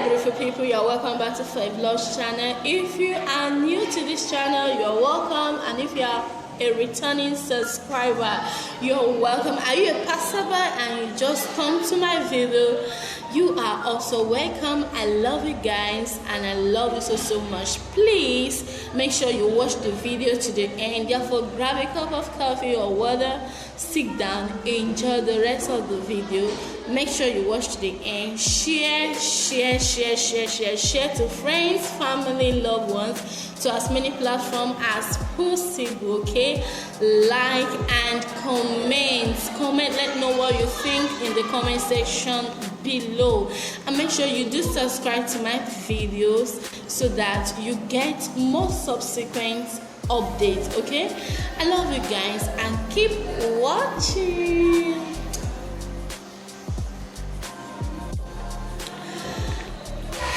Beautiful people, you're welcome back to Fabulous channel. If you are new to this channel, you're welcome, and if you are a returning subscriber, you're welcome. Are you a passerby and you just come to my video? You are also welcome. I love you guys and I love you so much. Please make sure you watch the video to the end. Therefore, grab a cup of coffee or water, sit down, enjoy the rest of the video. Make sure you watch to the end. Share to friends, family, loved ones, to as many platforms as possible. Okay, like and comment, let know what you think in the comment section below, and make sure you do subscribe to my videos so that you get more subsequent updates. Okay, I love you guys and keep watching.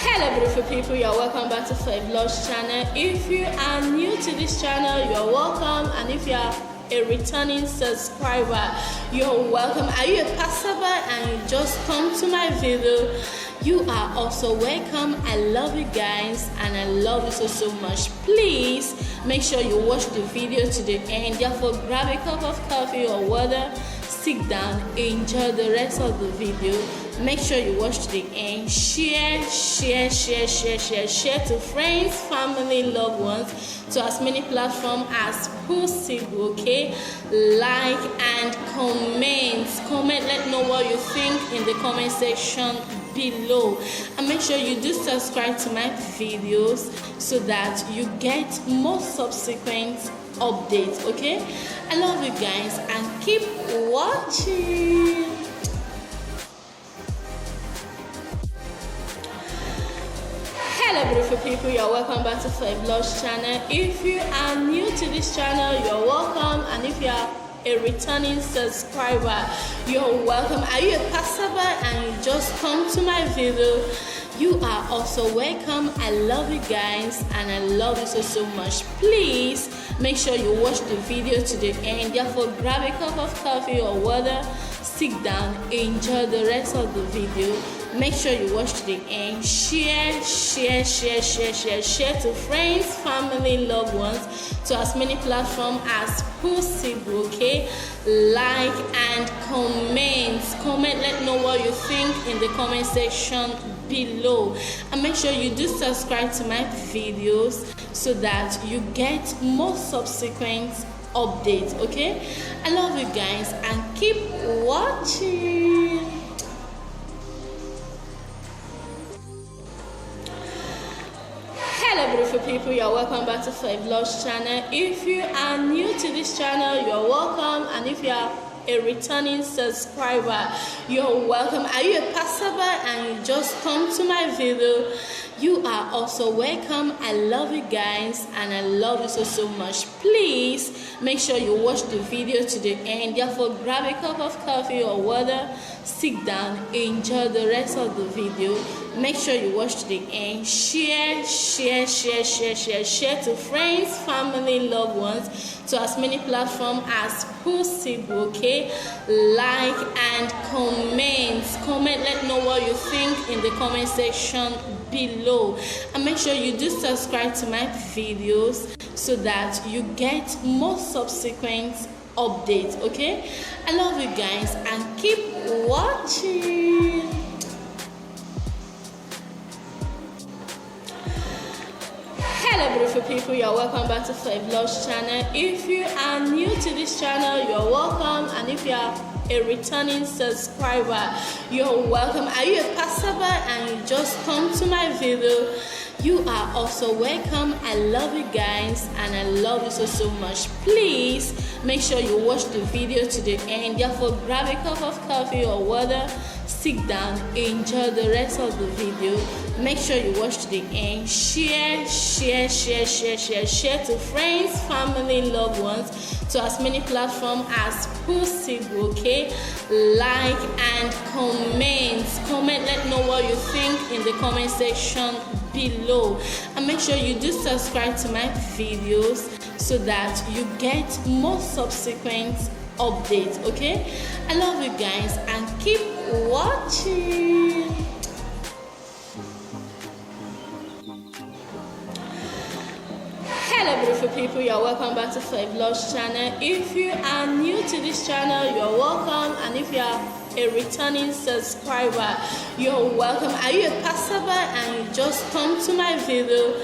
Hello beautiful people, you're welcome back to Fabulous channel. If you are new to this channel, you're welcome, and if you are a returning subscriber, you're welcome. Are you a passerby and you just come to my video? You are also welcome. I love you guys and I love you so much. Please make sure you watch the video to the end. Therefore, grab a cup of coffee or water, sit down, enjoy the rest of the video. Make sure you watch to the end. Share to friends, family, loved ones, to as many platforms as possible. Okay, like and comment, let know what you think in the comment section below, and make sure you do subscribe to my videos so that you get more subsequent updates. Okay, I love you guys and keep watching. Hello beautiful people, you're welcome back to Fabulous channel. If you are new to this channel, you're welcome, and if you are a returning subscriber, you're welcome. Are you a passerby and you just come to my video? You are also welcome. I love you guys and I love you so much. Please make sure you watch the video to the end. Therefore, grab a cup of coffee or water, sit down, enjoy the rest of the video. Make sure you watch to the end. Share to friends, family, loved ones, to as many platforms as possible. Okay, like and comment, let know what you think in the comment section below, and make sure you do subscribe to my videos so that you get more subsequent updates. Okay, I love you guys and keep watching. Hello beautiful people, you're welcome back to Fabulous channel. If you are new to this channel, you're welcome, and if you are a returning subscriber, you're welcome. Are you a passerby and you just come to my video? You are also welcome. I love you guys and I love you so much. Please make sure you watch the video to the end. Therefore, grab a cup of coffee or water, sit down, enjoy the rest of the video. Make sure you watch to the end. Share to friends, family, loved ones, to as many platforms as possible. Okay, like and comment, let know what you think in the comment section below, and make sure you do subscribe to my videos so that you get more subsequent updates. Okay, I love you guys and keep watching. Hello beautiful people, you're welcome back to Fabulous channel. If you are new to this channel, you're welcome, and if you are a returning subscriber, you're welcome. Are you a passerby and you just come to my video? You are also welcome. I love you guys and I love you so much. Please make sure you watch the video to the end. Therefore, grab a cup of coffee or water, sit down, enjoy the rest of the video. Make sure you watch to the end. Share to friends, family, loved ones, to as many platforms as possible. Okay, like and comment, let know what you think in the comment section below, and make sure you do subscribe to my videos so that you get more subsequent updates. Okay, I love you guys and keep watching. people, you're welcome back to Vlog's channel. If you are new to this channel, you're welcome, and if you are a returning subscriber, you're welcome. Are you a passerby and you just come to my video?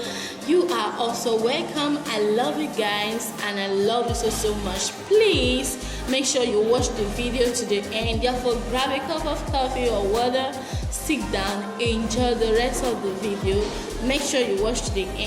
You are also welcome. I love you guys and I love you so much. Please make sure you watch the video to the end. Therefore, grab a cup of coffee or water, sit down, enjoy the rest of the video. Make sure you watch to the end.